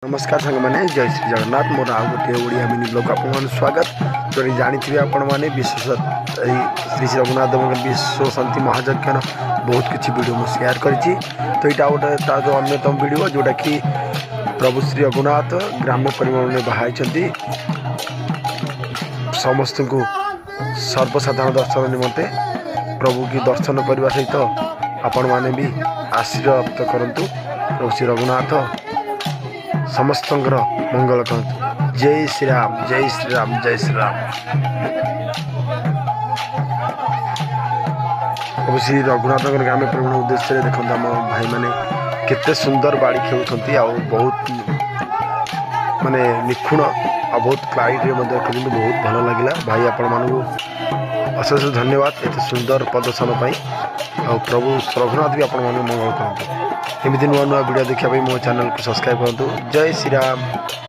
नमस्कार सांग मैंने जय श्री जगन्नाथ मोर आउ गोटे ओडिया मिनी ब्लॉग आप स्वागत जो जानी आपण मैंने विश्व श्री श्री रघुनाथ विश्व शांति महायज्ञ बहुत किसी वीडियो मुझे शेयर करी तो यहाँ गोटे तार अन्यतम वीडियो जोटा कि प्रभु श्री रघुनाथ ग्राम्य परिवहन में बाहर समस्त को सर्वसाधारण दर्शन निमंते प्रभु की दर्शन करने सहित आपण मैंने भी आशीर्वाद प्राप्त करंतु। प्रभु श्री रघुनाथ समस्त मंगल करंतु। जय श्री राम जय श्री राम जय श्री राम। प्रभु श्री रघुनाथ ग्राम परिवहन उद्देश्य देखते आम भाई मैंने केते सुंदर बाड़ी खेलुंट आ बहुत माने निखुण आ बहुत क्लाइट देखते बहुत भल लगे भाई आपण मानक अशेष धन्यवाद एत सुंदर प्रदर्शन आ प्रभु रघुनाथ भी आपण मंगल करते एमती नुआ नुआ वीडियो देखा मो चैनल को सब्सक्राइब करूँ। जय श्री राम।